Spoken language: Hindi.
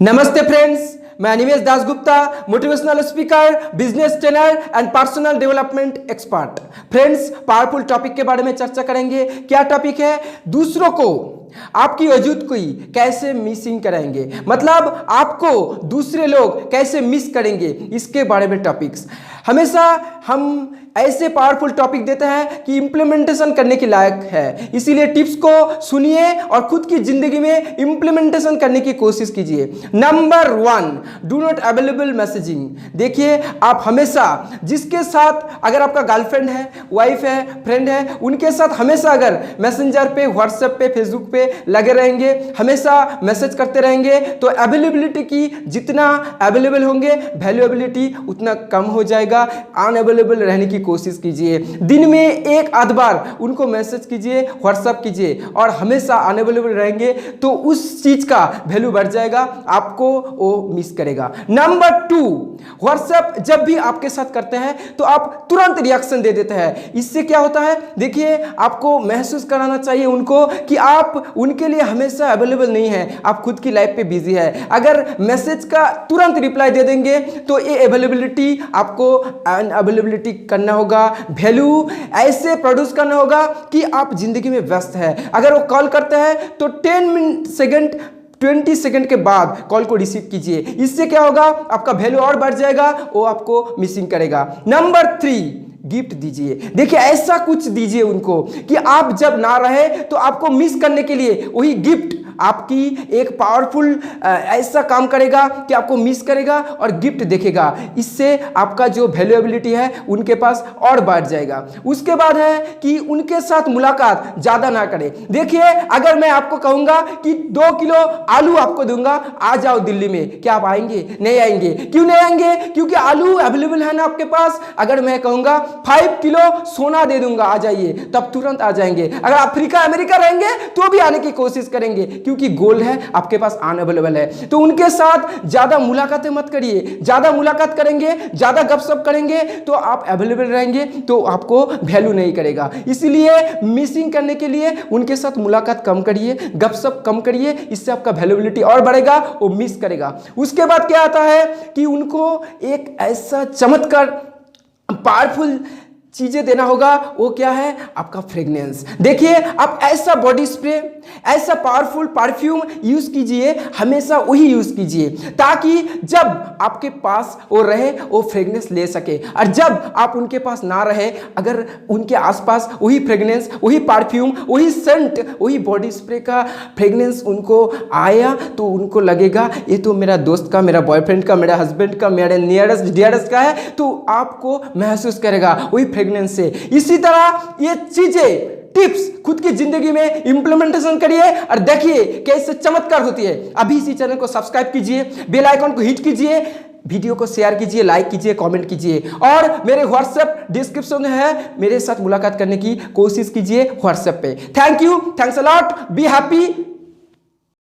नमस्ते फ्रेंड्स, मैं Animesh Dasgupta, motivational speaker, business trainer and personal development expert. Friends, powerful topic के बारे में चर्चा करेंगे। क्या टॉपिक है? दूसरों को आपकी वजूद को कैसे मिसिंग करेंगे, मतलब आपको दूसरे लोग कैसे मिस करेंगे, इसके बारे में टॉपिक्स। हमेशा हम ऐसे पावरफुल टॉपिक देते हैं कि इंप्लीमेंटेशन करने के लायक है, इसीलिए टिप्स को सुनिए और खुद की जिंदगी में इंप्लीमेंटेशन करने की कोशिश कीजिए। Number 1, do not available messaging. देखिए, आप हमेशा जिसके साथ, अगर आपका गर्लफ्रेंड है, वाइफ है, फ्रेंड है, उनके साथ हमेशा अगर मैसेंजर पे, व्हाट्सएप पे, फेसबुक पे लगे रहेंगे, हमेशा मैसेज करते रहेंगे, तो अवेलेबिलिटी की जितना अवेलेबल होंगे, वैल्यूएबिलिटी उतना कम हो जाएगा। अनअवेलेबल रहने की कोशिश कीजिए। दिन में एक आध बार उनको मैसेज कीजिए, व्हाट्सएप कीजिए, और हमेशा अनअवेलेबल रहेंगे तो उस चीज का वैल्यू बढ़ जाएगा, आपको वो मिस करेगा। नंबर 2, व्हाट्सएप जब भी आपके साथ करते हैं तो आप तुरंत रिएक्शन दे देते हैं। इससे क्या होता है? देखिए, आपको महसूस कराना चाहिए उनको कि आप उनके लिए हमेशा अवेलेबल नहीं है, आप खुद की लाइफ पे बिजी है। अगर मैसेज का तुरंत रिप्लाई दे देंगे तो ये अवेलेबिलिटी आपको अनअवेलेबिलिटी करना होगा, वैल्यू ऐसे प्रोड्यूस करना होगा कि आप जिंदगी में व्यस्त है। अगर वो कॉल करते हैं तो 20 सेकंड के बाद कॉल को रिसीव कीजिए। इससे क्या होगा? आपका वैल्यू और बढ़ जाएगा, वो आपको मिसिंग करेगा। नंबर 3, गिफ्ट दीजिए। देखिए, ऐसा कुछ दीजिए उनको कि आप जब ना रहे तो आपको मिस करने के लिए वही गिफ्ट आपकी एक पावरफुल ऐसा काम करेगा कि आपको मिस करेगा और गिफ्ट देखेगा। इससे आपका जो वैल्यूएबिलिटी है उनके पास और बढ़ जाएगा। उसके बाद है कि उनके साथ मुलाकात ज़्यादा ना करें। देखिए, अगर मैं आपको कहूँगा कि 2 किलो आलू आपको दूंगा, आ जाओ दिल्ली में, क्या आप आएंगे? नहीं आएंगे। क्यों नहीं आएंगे? क्योंकि आलू अवेलेबल है ना आपके पास। अगर मैं कहूँगा 5 किलो सोना दे दूंगा, आ जाइए, तब तुरंत आ जाएंगे। अगर अफ्रीका अमेरिका रहेंगे तो भी आने की कोशिश करेंगे, क्योंकि गोल्ड है आपके पास, अनअवेलेबल है। तो उनके साथ ज्यादा मुलाकातें मत करिए। ज्यादा मुलाकात करेंगे, ज्यादा गपशप करेंगे तो आप अवेलेबल रहेंगे तो आपको वैल्यू नहीं करेगा। इसलिए मिसिंग करने के लिए उनके साथ मुलाकात कम करिए, गपशप कम करिए, इससे आपका वैल्यूबिलिटी और बढ़ेगा, वो मिस करेगा। उसके बाद क्या आता है कि उनको एक ऐसा चमत्कार, पावरफुल चीजें देना होगा। वो क्या है? आपका फ्रेग्रेंस। देखिए, आप ऐसा बॉडी स्प्रे, ऐसा पावरफुल परफ्यूम यूज कीजिए, हमेशा वही यूज कीजिए, ताकि जब आपके पास वो रहे वो फ्रेग्रेंस ले सके। और जब आप उनके पास ना रहे, अगर उनके आसपास वही फ्रेग्रेंस, वही परफ्यूम, वही सेंट, वही बॉडी स्प्रे का फ्रेग्रेंस उनको आया तो उनको लगेगा ये तो मेरा दोस्त का, मेरा बॉयफ्रेंड का, मेरा हस्बैंड का, मेरे नियरेस्ट डियरेस्ट का है, तो आपको महसूस करेगा वही फ्रेग्रेंस से। इसी तरह ये चीजें, टिप्स खुद की जिंदगी में इंप्लीमेंटेशन करिए और देखिए कैसे चमत्कार होती है। अभी इसी चैनल को सब्सक्राइब कीजिए, बेल आइकन को हिट कीजिए, वीडियो को शेयर कीजिए, लाइक कीजिए, कमेंट कीजिए, और मेरे व्हाट्सएप डिस्क्रिप्शन में है, मेरे साथ मुलाकात करने की कोशिश कीजिए व्हाट्सएप पे। Thank you, thanks a lot, be happy.